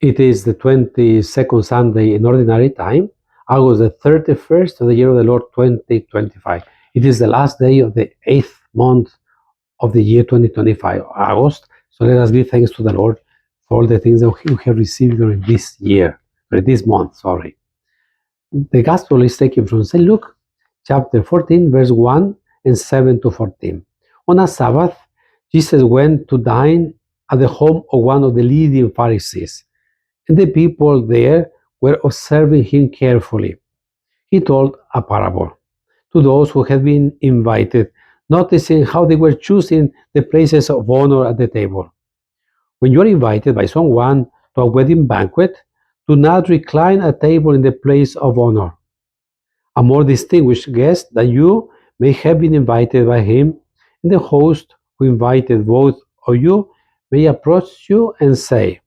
It is the 22nd Sunday in Ordinary Time, August the 31st of the year of the Lord 2025. It is the last day of the 8th month of the year 2025, August. So let us give thanks to the Lord for all the things that we have received during this year, or this month, sorry. The Gospel is taken from St. Luke, chapter 14, verse 1 and 7 to 14. On a Sabbath, Jesus went to dine at the home of one of the leading Pharisees, and the people there were observing him carefully. He told a parable to those who had been invited, noticing how they were choosing the places of honor at the table. When you are invited by someone to a wedding banquet, do not recline at table in the place of honor. A more distinguished guest than you may have been invited by him, and the host who invited both of you may approach you and say,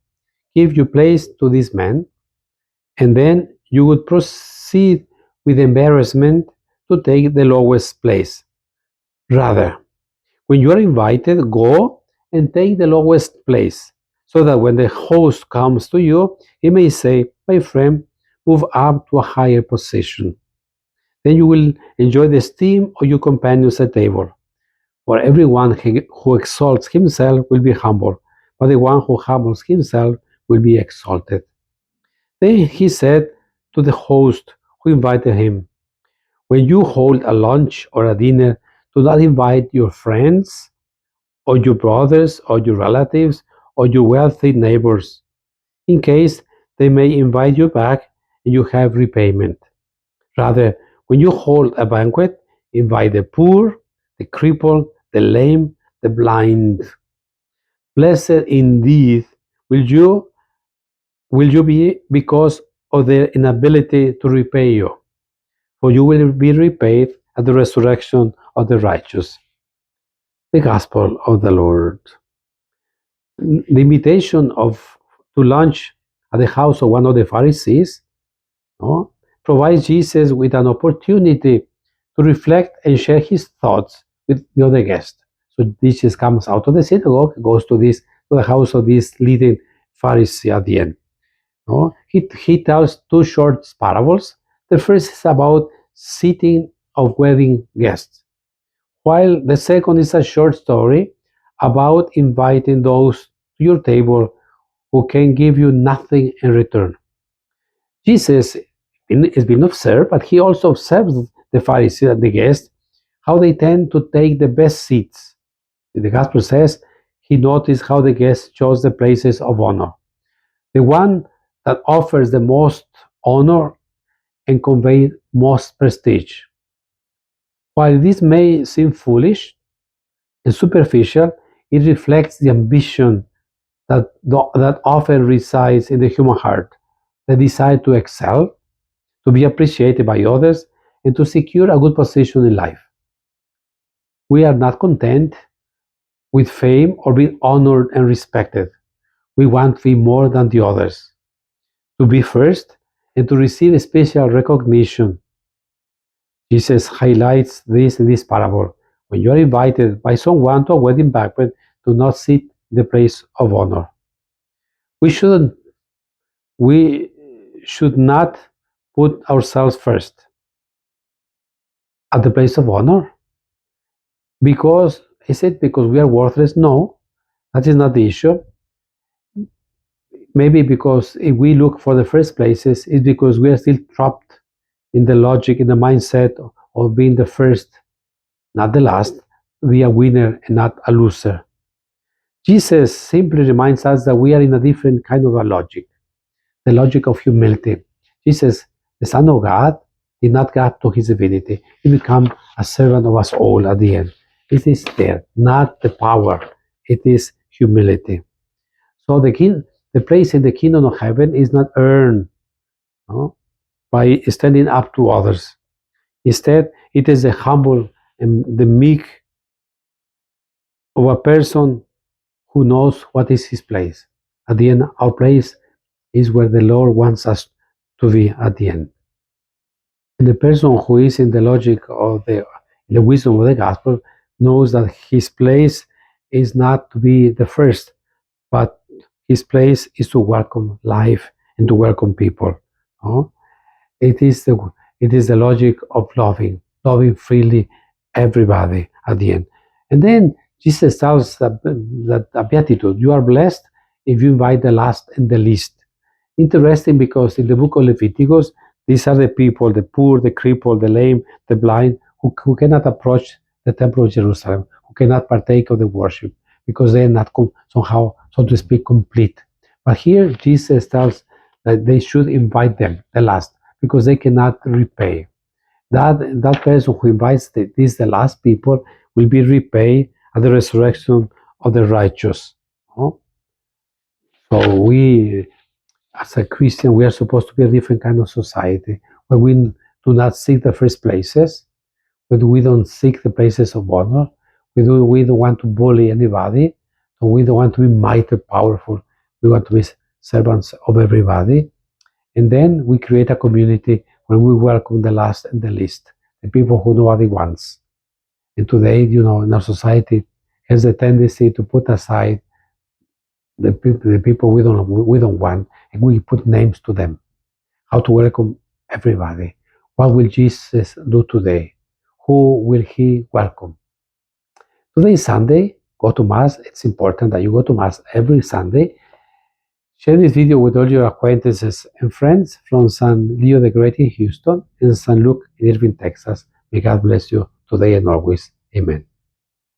"Give your place to this man," and then you would proceed with embarrassment to take the lowest place. Rather, when you are invited, go and take the lowest place, so that when the host comes to you, he may say, "My friend, move up to a higher position." Then you will enjoy the esteem of your companions at table. For everyone who exalts himself will be humbled, but the one who humbles himself will be exalted. Then he said to the host who invited him, "When you hold a lunch or a dinner, do not invite your friends, or your brothers, or your relatives, or your wealthy neighbors, in case they may invite you back and you have repayment. Rather, when you hold a banquet, invite the poor, the crippled, the lame, the blind. Blessed indeed will you be because of their inability to repay you, for you will be repaid at the resurrection of the righteous." The Gospel of the Lord. The invitation to lunch at the house of one of the Pharisees, no, provides Jesus with an opportunity to reflect and share his thoughts with the other guests. So Jesus comes out of the synagogue, goes to the house of this leading Pharisee at the end. No? He tells two short parables. The first is about seating of wedding guests, while the second is a short story about inviting those to your table who can give you nothing in return. Jesus is being observed, but he also observes the Pharisees and the guests, how they tend to take the best seats. The Gospel says he noticed how the guests chose the places of honor. The one that offers the most honor and conveys most prestige. While this may seem foolish and superficial, it reflects the ambition that often resides in the human heart, the desire to excel, to be appreciated by others, and to secure a good position in life. We are not content with fame or being honored and respected. We want to be more than the others, to be first, and to receive special recognition. Jesus highlights this in this parable. When you are invited by someone to a wedding banquet, do not sit in the place of honor. We shouldn't. We should not put ourselves first at the place of honor. Because, is it because we are worthless? No, that is not the issue. Maybe because if we look for the first places, it's because we are still trapped in the logic, in the mindset of being the first, not the last, be a winner and not a loser. Jesus simply reminds us that we are in a different kind of a logic, the logic of humility. Jesus, the Son of God, did not get to his divinity. He became a servant of us all at the end. It is there, not the power. It is humility. So the place in the kingdom of heaven is not earned, no, by standing up to others. Instead, it is the humble and the meek of a person who knows what is his place. At the end, our place is where the Lord wants us to be at the end. And the person who is in the logic of the wisdom of the gospel knows that his place is not to be the first, but His place is to welcome life and to welcome people. No? It is the it is the logic of loving freely everybody at the end. And then Jesus tells that a beatitude: you are blessed if you invite the last and the least. Interesting, because in the book of Leviticus, these are the people, the poor, the crippled, the lame, the blind, who cannot approach the temple of Jerusalem, who cannot partake of the worship, because they are not somehow, so to speak, complete. But here Jesus tells that they should invite them, the last, because they cannot repay. That person who invites the last people will be repaid at the resurrection of the righteous. No? So we, as a Christian, we are supposed to be a different kind of society where we do not seek the first places, where we don't seek the places of honor, we don't want to bully anybody, so we don't want to be mighty powerful. We want to be servants of everybody. And then we create a community where we welcome the last and the least, the people who nobody wants. And today, in our society, has a tendency to put aside the people we don't want, and we put names to them. How to welcome everybody. What will Jesus do today? Who will he welcome? Today is Sunday. Go to Mass. It's important that you go to Mass every Sunday. Share this video with all your acquaintances and friends from San Leo the Great in Houston and San Luke in Irving, Texas. May God bless you today and always. Amen.